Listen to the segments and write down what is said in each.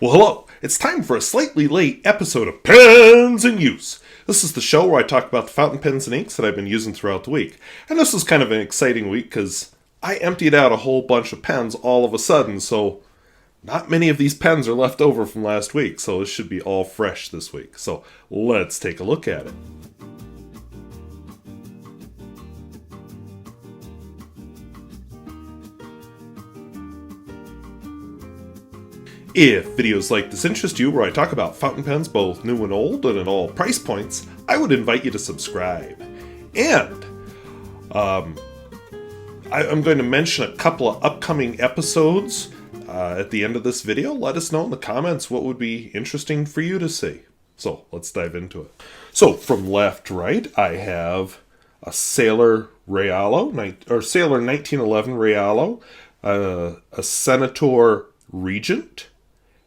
Well, hello. It's time for a slightly late episode of Pens in Use. This is the show where I talk about the fountain pens and inks that I've been using throughout the week. And this was kind of an exciting week because I emptied out a whole bunch of pens all of a sudden, so not many of these pens are left over from last week, so this should be all fresh this week. So let's take a look at it. If videos like this interest you, where I talk about fountain pens both new and old and at all price points, I would invite you to subscribe. And I'm going to mention a couple of upcoming episodes at the end of this video. Let us know in the comments what would be interesting for you to see. So let's dive into it. So from left to right, I have a Sailor Realo, or Sailor 1911 Realo, a Senator Regent,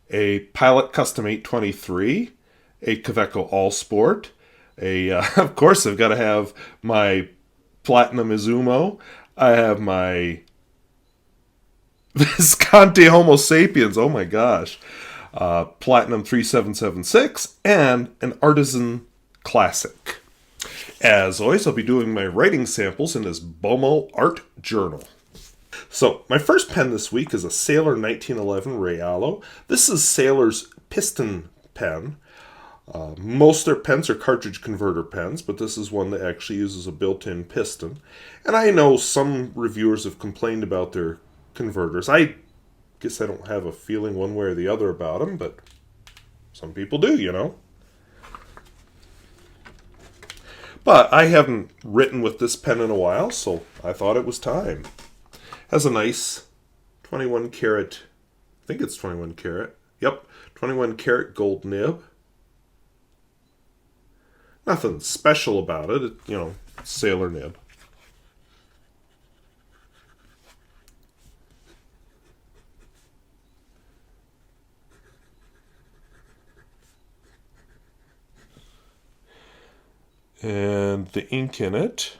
a Pilot Custom 823, a Kaweco All Sport, of course I've got to have my Platinum Izumo, I have my Visconti Homo Sapiens, oh my gosh, Platinum 3776, and an Artisan Classic. As always, I'll be doing my writing samples in this Bomo art journal. So, my first pen this week is a Sailor 1911 Realo. This is Sailor's piston pen. Most of their pens are cartridge converter pens, but this is one that actually uses a built-in piston. And I know some reviewers have complained about their converters. I guess I don't have a feeling one way or the other about them, but some people do, you know. But I haven't written with this pen in a while, so I thought it was time. Has a nice 21 karat, I think it's 21 karat, yep, 21 karat gold nib. Nothing special about it, Sailor nib. And the ink in it.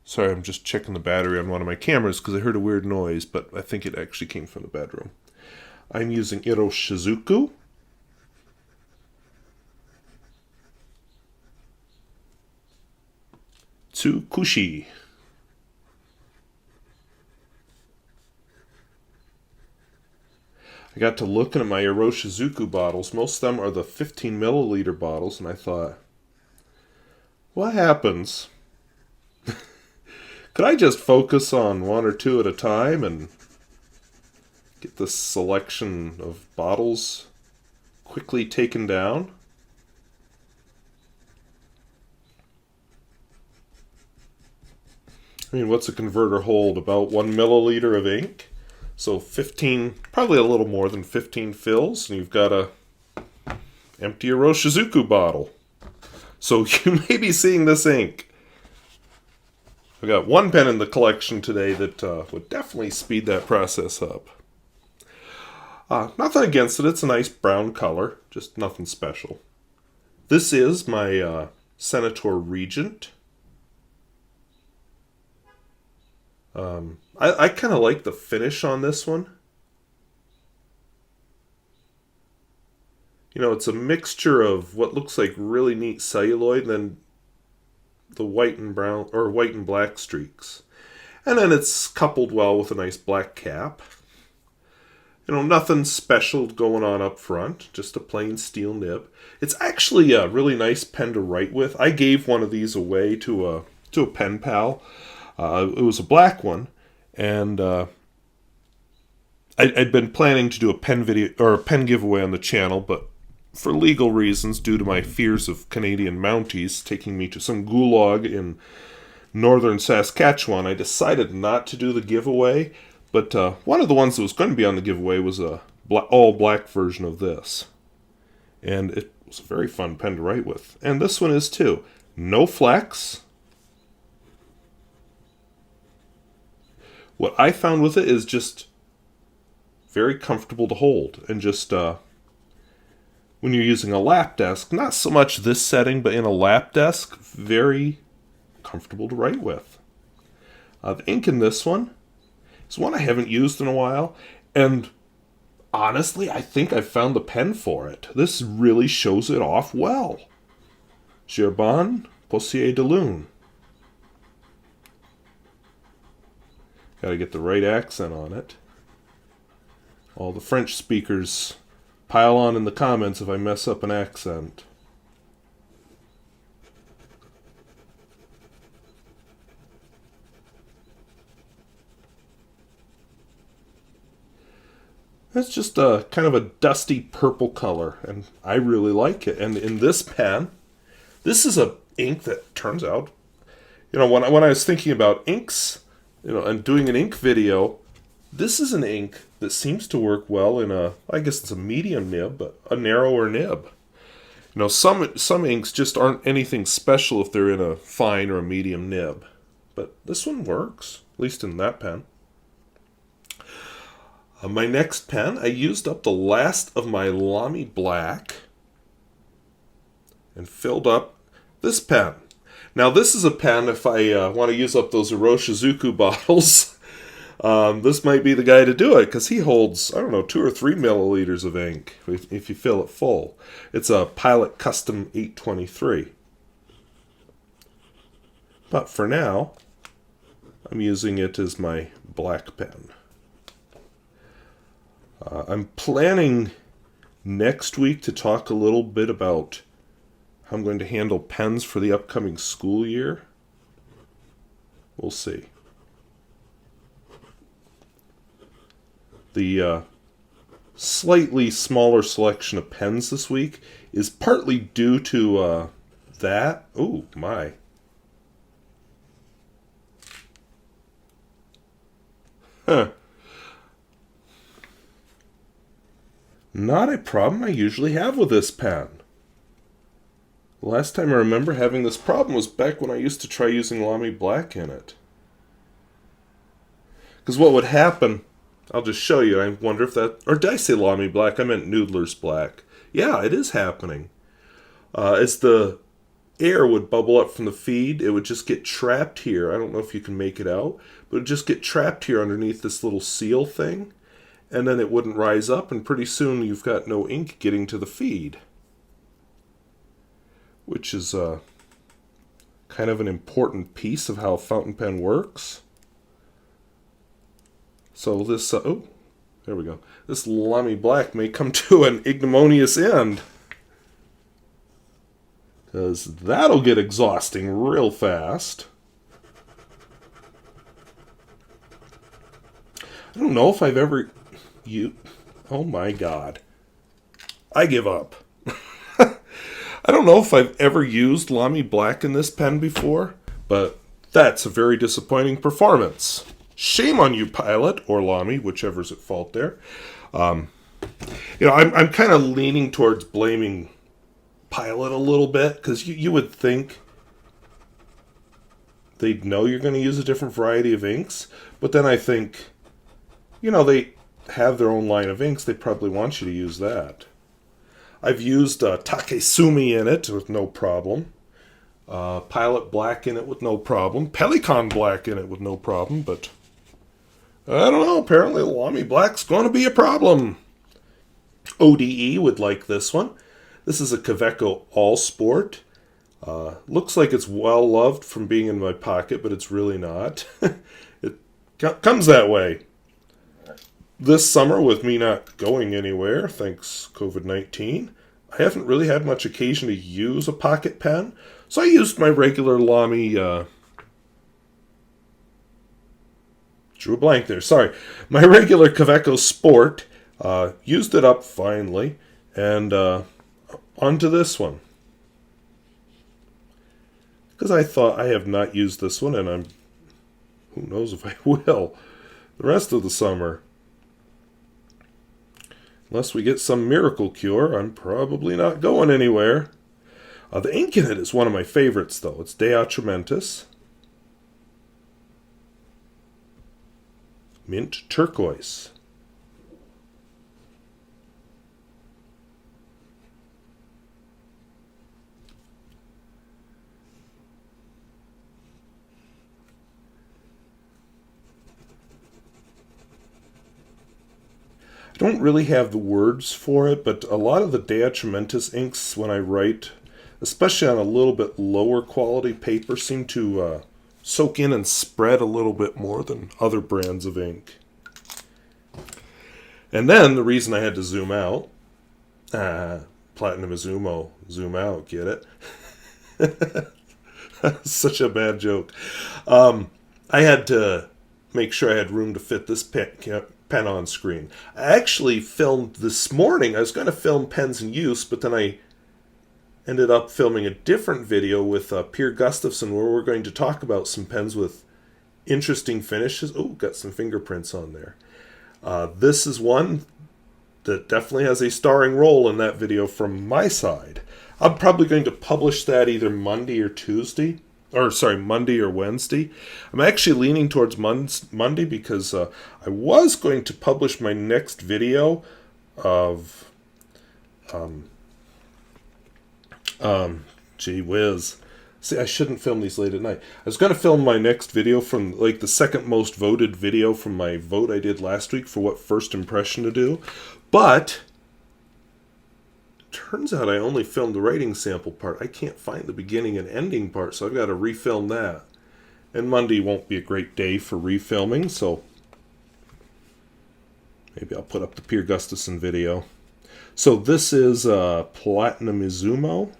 Sorry, I'm just checking the battery on one of my cameras because I heard a weird noise, but I think it actually came from the bedroom. I'm using Iroshizuku. Tsu-kushi. I got to looking at my Iroshizuku bottles. Most of them are the 15 milliliter bottles, and I thought, what happens? Could I just focus on one or two at a time and get this selection of bottles quickly taken down? I mean, what's a converter hold? About 1 milliliter of ink. So 15, probably a little more than 15 fills, and you've got a empty Iroshizuku bottle. So you may be seeing this ink. I've got one pen in the collection today that would definitely speed that process up. Nothing against it. It's a nice brown color. Just nothing special. This is my Senator Regent. I kind of like the finish on this one. It's a mixture of what looks like really neat celluloid and then the white and brown or white and black streaks. And then it's coupled well with a nice black cap. Nothing special going on up front, just a plain steel nib. It's actually a really nice pen to write with. I gave one of these away to a pen pal. It was a black one, and I'd been planning to do a pen video or a pen giveaway on the channel, but for legal reasons, due to my fears of Canadian Mounties taking me to some gulag in northern Saskatchewan, I decided not to do the giveaway. But one of the ones that was going to be on the giveaway was a all-black version of this. And it was a very fun pen to write with. And this one is too. No flex. What I found with it is just very comfortable to hold. And just when you're using a lap desk, not so much this setting, but in a lap desk, very comfortable to write with. The ink in this one is one I haven't used in a while, and honestly, I think I found the pen for it. This really shows it off well. Herbin, Poussière de Lune. Gotta get the right accent on it. All the French speakers pile on in the comments if I mess up an accent. That's just a kind of a dusty purple color, and I really like it. And in this pen, this is a ink that turns out, when I was thinking about inks, and doing an ink video, this is an ink that seems to work well in I guess it's a medium nib, but a narrower nib. Some inks just aren't anything special if they're in a fine or a medium nib. But this one works, at least in that pen. My next pen, I used up the last of my Lamy black and filled up this pen. Now this is a pen, if I want to use up those Iroshizuku bottles, this might be the guy to do it, because he holds, 2 or 3 milliliters of ink if you fill it full. It's a Pilot Custom 823. But for now, I'm using it as my black pen. I'm planning next week to talk a little bit about how I'm going to handle pens for the upcoming school year. We'll see. The slightly smaller selection of pens this week is partly due to that. Oh, my. Huh. Not a problem I usually have with this pen. The last time I remember having this problem was back when I used to try using Lamy black in it. Because what would happen, I'll just show you, I wonder if that, or did I say Lamy black? I meant Noodler's black. Yeah, it is happening. As the air would bubble up from the feed, it would just get trapped here. I don't know if you can make it out, but it would just get trapped here underneath this little seal thing. And then it wouldn't rise up, and pretty soon you've got no ink getting to the feed. Which is kind of an important piece of how a fountain pen works. So this, there we go. This Lamy black may come to an ignominious end. Because that'll get exhausting real fast. I don't know if I've ever... Oh my god. I give up. I don't know if I've ever used Lamy black in this pen before, but that's a very disappointing performance. Shame on you, Pilot, or Lamy, whichever's at fault there. I'm kind of leaning towards blaming Pilot a little bit, because you would think they'd know you're going to use a different variety of inks, but then I think, they have their own line of inks, they probably want you to use that. I've used Takesumi in it with no problem. Pilot black in it with no problem. Pelican black in it with no problem, but I don't know, apparently Lamy black's going to be a problem. ODE would like this one. This is a Kaweco All Sport. Looks like it's well loved from being in my pocket, but it's really not. It comes that way. This summer, with me not going anywhere, thanks COVID-19, I haven't really had much occasion to use a pocket pen, so I used my regular Lamy, drew a blank there, sorry. My regular Kaweco Sport, used it up finally, and onto this one. Because I thought I have not used this one, and who knows if I will, the rest of the summer. Unless we get some miracle cure, I'm probably not going anywhere. The ink in it is one of my favorites, though. It's de Atramentis. Mint Turquoise. don't really have the words for it, but a lot of the Atramentis inks, when I write, especially on a little bit lower quality paper, seem to soak in and spread a little bit more than other brands of ink. And then the reason I had to zoom out, Platinum Izumo, zoom out, get it? Such a bad joke. I had to make sure I had room to fit this pen on screen. I actually filmed this morning. I was going to film pens in use, but then I ended up filming a different video with Pierre Gustafson where we're going to talk about some pens with interesting finishes. Oh, got some fingerprints on there. This is one that definitely has a starring role in that video from my side. I'm probably going to publish that either Monday or Tuesday. Or, sorry, Monday or Wednesday. I'm actually leaning towards Monday because I was going to publish my next video of... gee whiz. See, I shouldn't film these late at night. I was going to film my next video from, like, the second most voted video from my vote I did last week for what first impression to do. But... turns out I only filmed the writing sample part. I can't find the beginning and ending part, so I've got to refilm that. And Monday won't be a great day for refilming, so maybe I'll put up the Pierre Gustafson video. So this is Platinum Izumo.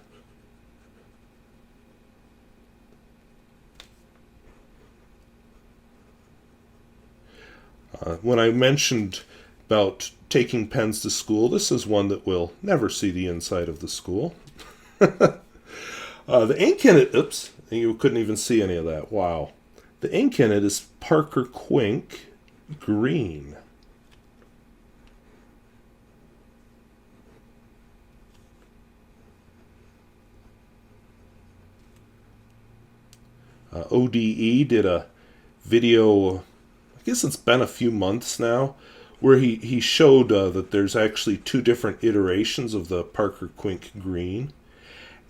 When I mentioned about taking pens to school, this is one that will never see the inside of the school. The ink in it, oops, you couldn't even see any of that. Wow. The ink in it is Parker Quink Green. ODE did a video, I guess it's been a few months now, where he showed that there's actually two different iterations of the Parker Quink Green.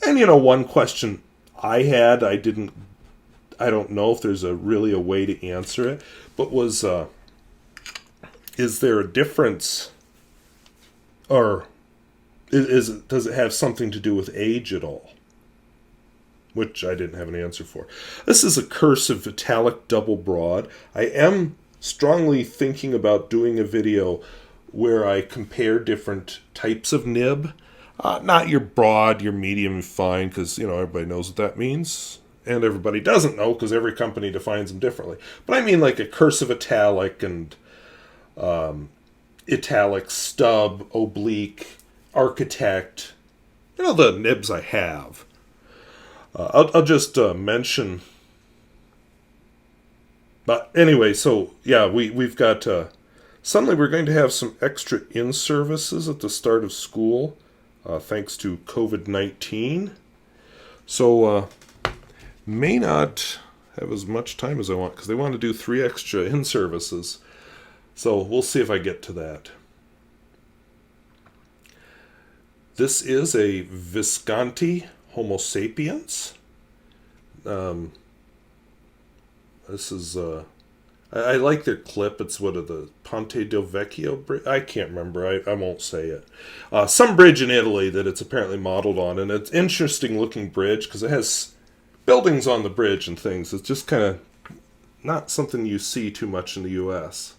And, you know, one question I had, I don't know if there's really a way to answer it, but was, is there a difference, or does it have something to do with age at all? Which I didn't have an answer for. This is a cursive italic double broad. I am strongly thinking about doing a video where I compare different types of nib. Not your broad, your medium, and fine, because, you know, everybody knows what that means. And everybody doesn't know, because every company defines them differently. But I mean like a cursive italic and italic, stub, oblique, architect. You know, the nibs I have. I'll just mention... But anyway, so yeah, we've got... suddenly we're going to have some extra in-services at the start of school, thanks to COVID-19. So, may not have as much time as I want, because they want to do 3 extra in-services. So, we'll see if I get to that. This is a Visconti Homo Sapiens. This is... I like their clip. It's what, the Ponte del Vecchio bridge? I can't remember. I won't say it. Some bridge in Italy that it's apparently modeled on. And it's an interesting looking bridge because it has buildings on the bridge and things. It's just kind of not something you see too much in the U.S.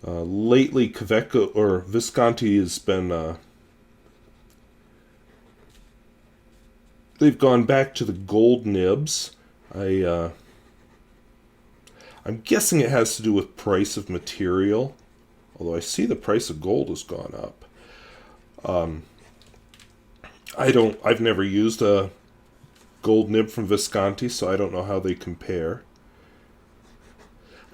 Lately, Kaweco or Visconti has been... they've gone back to the gold nibs. I'm guessing it has to do with price of material, although I see the price of gold has gone up. I've never used a gold nib from Visconti, so I don't know how they compare.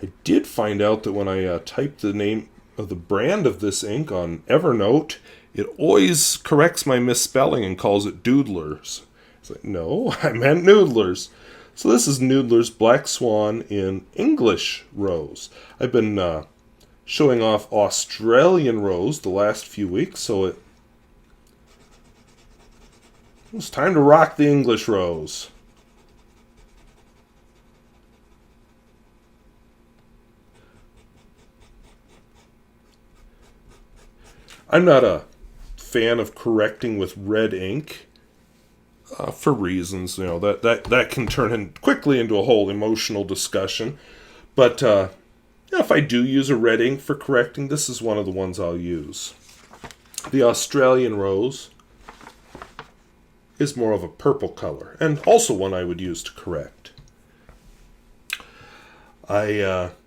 I did find out that when I typed the name of the brand of this ink on Evernote, it always corrects my misspelling and calls it Doodlers. It's like, no, I meant Noodlers. So this is Noodler's Black Swan in English rose. I've been showing off Australian rose the last few weeks, so it's time to rock the English rose. I'm not a fan of correcting with red ink for reasons, that can turn quickly into a whole emotional discussion. But if I do use a red ink for correcting, this is one of the ones I'll use. The Australian Rose is more of a purple color, and also one I would use to correct.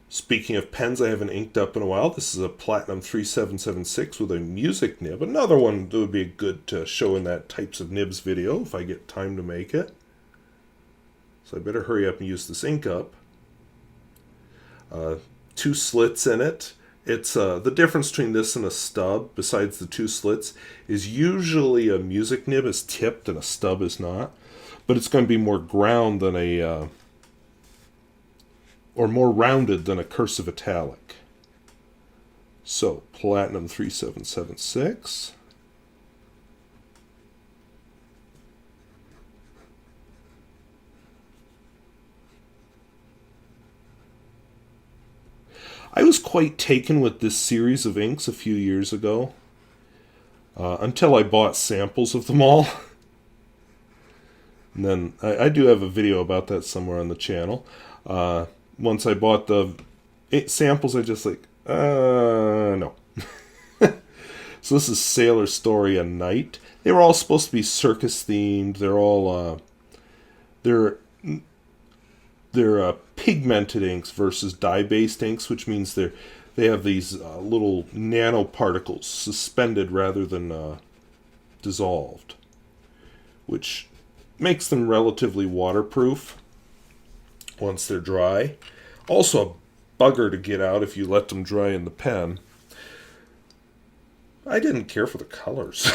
Speaking of pens I haven't inked up in a while, this is a Platinum 3776 with a music nib. Another one that would be good to show in that types of nibs video if I get time to make it. So I better hurry up and use this ink up. 2 slits in it. It's the difference between this and a stub, besides the 2 slits, is usually a music nib is tipped and a stub is not. But it's going to be more ground than or more rounded than a cursive italic. So, Platinum 3776. I was quite taken with this series of inks a few years ago, until I bought samples of them all. And then, I do have a video about that somewhere on the channel. Once I bought the samples, I just no. So this is Sailor Storia Night. They were all supposed to be circus themed. They're all they're pigmented inks versus dye-based inks, which means they have these little nanoparticles suspended rather than dissolved, which makes them relatively waterproof once they're dry. Also a bugger to get out if you let them dry in the pen. I didn't care for the colors.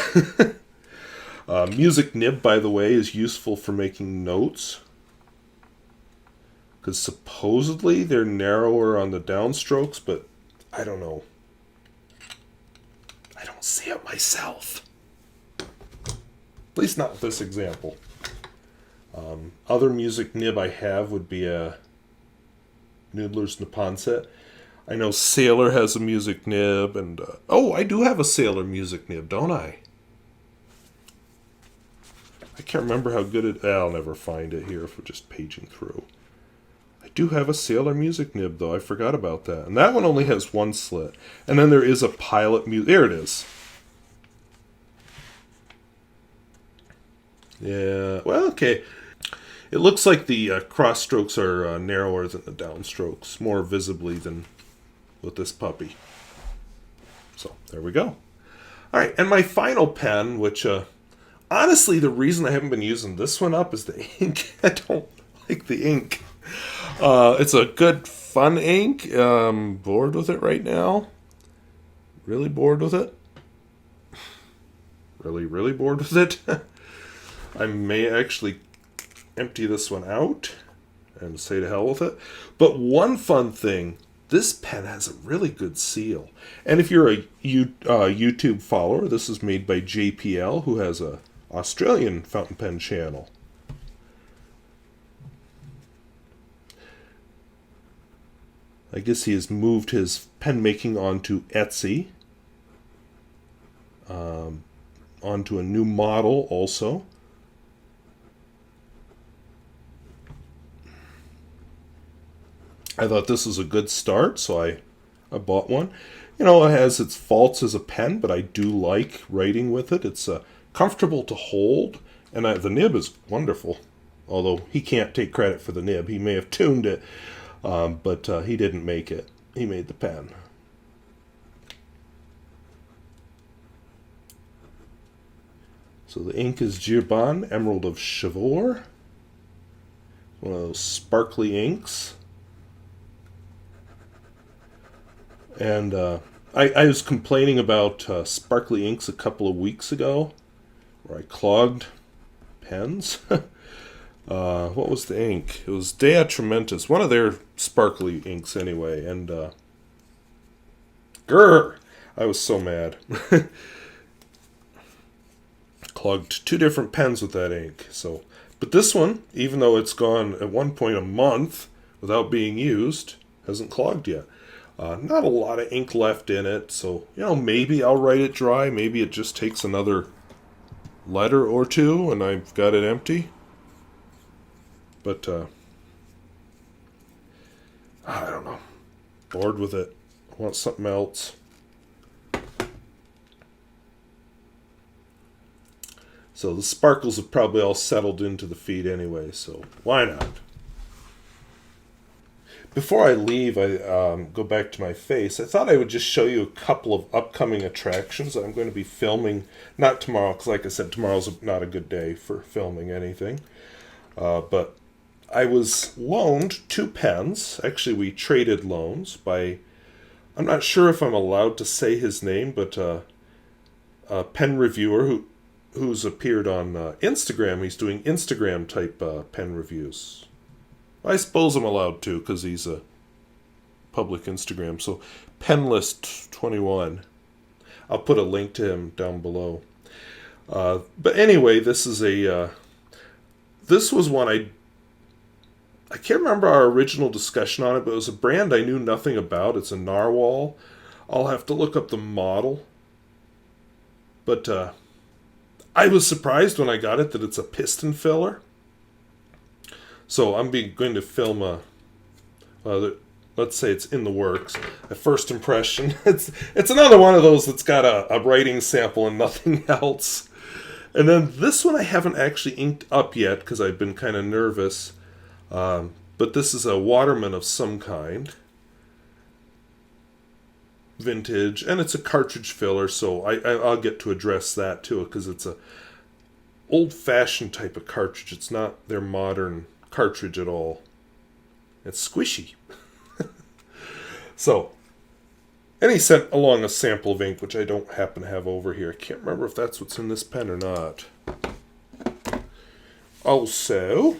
Music nib, by the way, is useful for making notes, because supposedly they're narrower on the downstrokes, but I don't know. I don't see it myself. At least not with this example. Other music nib I have would be a Noodler's Nippon set. I know Sailor has a music nib, and I do have a Sailor music nib, don't I? I can't remember how good it. I'll never find it here if we're just paging through. I do have a Sailor music nib, though. I forgot about that, and that one only has 1 slit. And then there is a Pilot music. There it is. Yeah. Well, okay. It looks like the cross strokes are narrower than the downstrokes, more visibly than with this puppy. So, there we go. Alright, and my final pen, which, honestly, the reason I haven't been using this one up is the ink. I don't like the ink. It's a good, fun ink. Bored with it right now. Really bored with it. Really, really bored with it. I may actually empty this one out and say to hell with it. But one fun thing, this pen has a really good seal. And if you're a YouTube follower, this is made by JPL, who has a Australian fountain pen channel. I guess he has moved his pen making onto Etsy. Onto a new model also. I thought this was a good start, so I bought one. It has its faults as a pen, but I do like writing with it. It's comfortable to hold, and the nib is wonderful. Although he can't take credit for the nib. He may have tuned it, but he didn't make it. He made the pen. So the ink is Girbon Emerald of Chivor. One of those sparkly inks. And I was complaining about sparkly inks a couple of weeks ago, where I clogged pens. What was the ink? It was De Atramentis, one of their sparkly inks anyway. And, grrr! I was so mad. Clogged 2 different pens with that ink. But this one, even though it's gone at one point a month without being used, hasn't clogged yet. Not a lot of ink left in it, so, you know, maybe I'll write it dry. Maybe it just takes another letter or two and I've got it empty. But, I don't know. Bored with it. I want something else. So the sparkles have probably all settled into the feed anyway, so why not? Before I leave, I go back to my face. I thought I would just show you a couple of upcoming attractions I'm going to be filming. Not tomorrow, because like I said, tomorrow's not a good day for filming anything. But I was loaned 2 pens. Actually, we traded loans by... I'm not sure if I'm allowed to say his name, but a pen reviewer who's appeared on Instagram. He's doing Instagram-type pen reviews. I suppose I'm allowed to, because he's a public Instagram. So, Penlist21. I'll put a link to him down below. But anyway, this is this was one I can't remember our original discussion on it, but it was a brand I knew nothing about. It's a narwhal. I'll have to look up the model. But I was surprised when I got it that it's a piston filler. So I'm going to film let's say it's in the works, a first impression. It's another one of those that's got a writing sample and nothing else. And then this one I haven't actually inked up yet because I've been kind of nervous. But this is a Waterman of some kind. Vintage. And it's a cartridge filler, so I'll get to address that too, because it's a old-fashioned type of cartridge. It's not their modern cartridge at all. It's squishy. So, and he sent along a sample of ink, which I don't happen to have over here. I can't remember if that's what's in this pen or not. Also,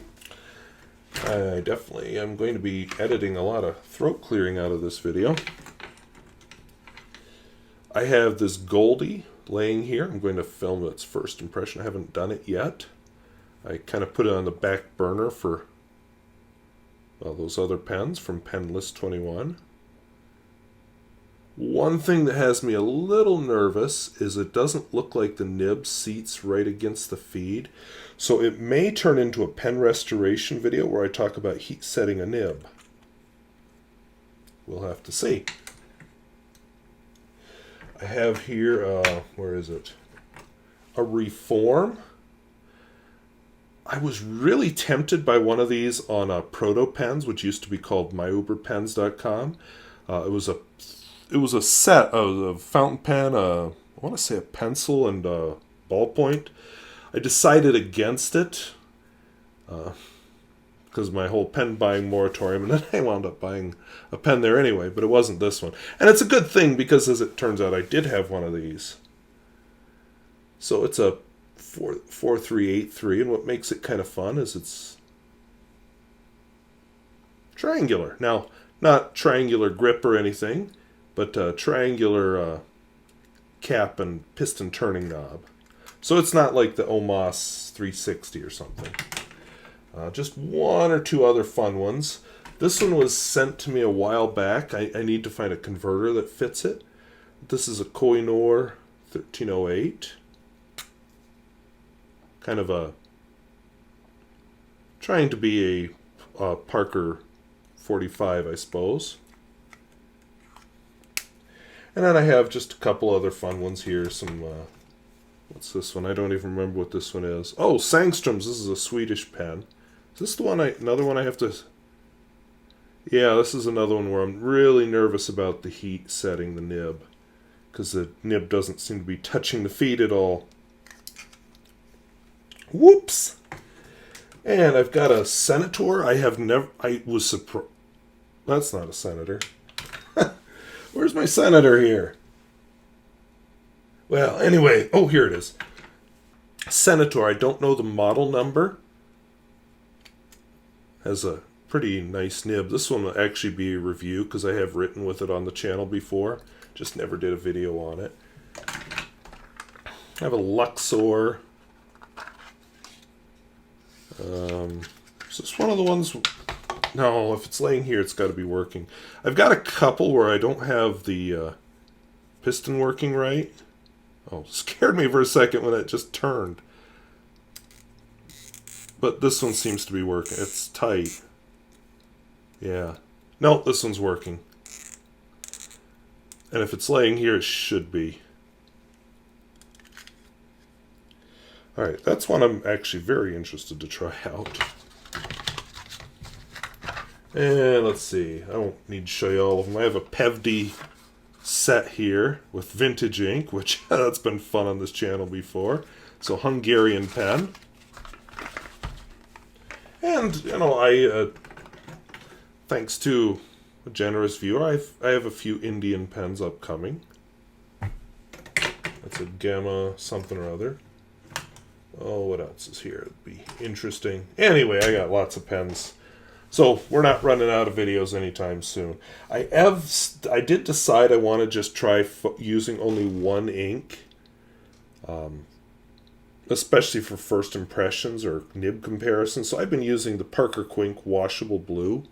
I definitely am going to be editing a lot of throat clearing out of this video. I have this Goldie laying here. I'm going to film its first impression. I haven't done it yet. I kind of put it on the back burner for those other pens from Penlist21. One thing that has me a little nervous is it doesn't look like the nib seats right against the feed. So it may turn into a pen restoration video where I talk about heat setting a nib. We'll have to see. I have here, where is it? A Reform. I was really tempted by one of these on Proto Pens, which used to be called myuberpens.com. It was a set of a fountain pen, I want to say a pencil and a ballpoint. I decided against it because my whole pen buying moratorium, and then I wound up buying a pen there anyway, but it wasn't this one. And it's a good thing because, as it turns out, I did have one of these. So it's a 4383, and what makes it kind of fun is it's triangular. Now, not triangular grip or anything, but triangular cap and piston turning knob. So it's not like the Omos 360 or something. Just one or two other fun ones. This one was sent to me a while back. I need to find a converter that fits it. This is a Koh-i-Noor 1308. Kind of a... trying to be a Parker 45, I suppose. And then I have just a couple other fun ones here. Some, what's this one? I don't even remember what this one is. Oh, Sangstrom's. This is a Swedish pen. Is this the one another one I have to... Yeah, this is another one where I'm really nervous about the heat setting the nib. Because the nib doesn't seem to be touching the feed at all. Whoops! And I've got a Senator. I was surprised. That's not a Senator. Where's my Senator here? Well, anyway. Oh, here it is. Senator. I don't know the model number. Has a pretty nice nib. This one will actually be a review because I have written with it on the channel before. Just never did a video on it. I have a Luxor. Is this one of the ones... No, if it's laying here, it's got to be working. I've got a couple where I don't have the piston working right. Oh, scared me for a second when it just turned. But this one seems to be working. It's tight. Yeah. No, this one's working. And if it's laying here, it should be. Alright, that's one I'm actually very interested to try out. And let's see. I don't need to show you all of them. I have a PevD set here with vintage ink, which that's been fun on this channel before. So Hungarian pen. And, you know, thanks to a generous viewer, I have a few Indian pens upcoming. That's a Gamma something or other. Oh, what else is here? It'd be interesting. Anyway, I got lots of pens. So we're not running out of videos anytime soon. I did decide I want to just try using only one ink, especially for first impressions or nib comparisons. So I've been using the Parker Quink washable blue.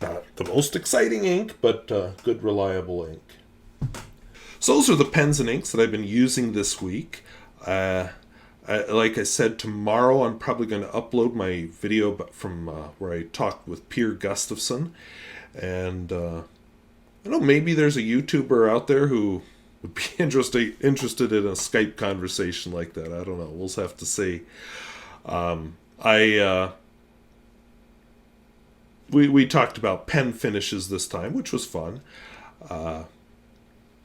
Not the most exciting ink, but good reliable ink. So those are the pens and inks that I've been using this week. Like I said, tomorrow I'm probably going to upload my video from where I talked with Pierre Gustafson. And I don't know, maybe there's a YouTuber out there who would be interested in a Skype conversation like that. I don't know. We'll have to see. We talked about pen finishes this time, which was fun.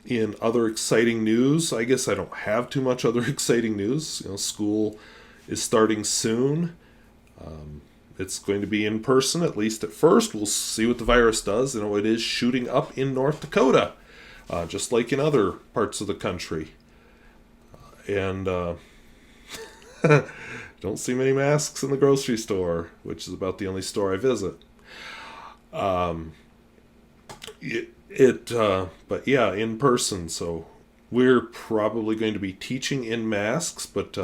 In other exciting news, I guess I don't have too much other exciting news. You know, school is starting soon. It's going to be in person, at least at first. We'll see what the virus does. You know, it is shooting up in North Dakota, just like in other parts of the country. And don't see many masks in the grocery store, which is about the only store I visit. But yeah, in person, so we're probably going to be teaching in masks, but,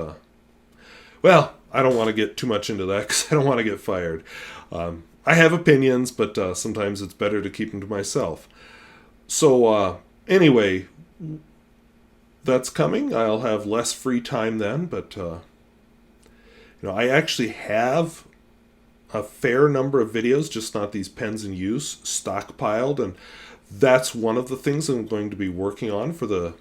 well, I don't want to get too much into that because I don't want to get fired. I have opinions, but sometimes it's better to keep them to myself. So, anyway, that's coming. I'll have less free time then, but, you know, I actually have a fair number of videos, just not these pens in use, stockpiled, and that's one of the things I'm going to be working on for the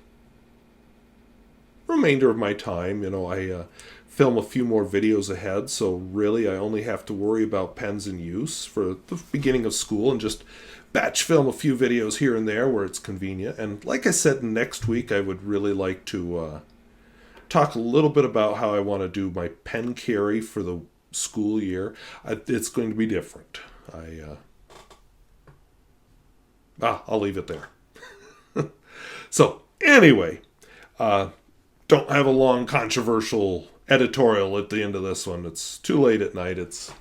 remainder of my time. You know, I film a few more videos ahead, so really I only have to worry about pens in use for the beginning of school and just batch film a few videos here and there where it's convenient. And like I said, next week I would really like to talk a little bit about how I want to do my pen carry for the school year. It's going to be different. I'll leave it there. So, anyway, don't have a long, controversial editorial at the end of this one. It's too late at night. It's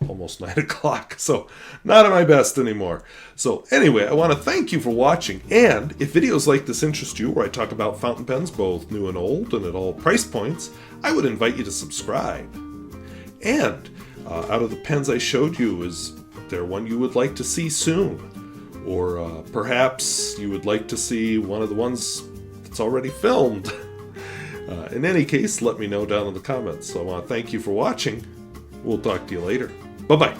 almost 9 o'clock, so not at my best anymore. So, anyway, I want to thank you for watching, and if videos like this interest you, where I talk about fountain pens, both new and old, and at all price points, I would invite you to subscribe. And out of the pens I showed you, is there one you would like to see soon? Or perhaps you would like to see one of the ones that's already filmed? In any case, let me know down in the comments. So I want to thank you for watching. We'll talk to you later. Bye-bye.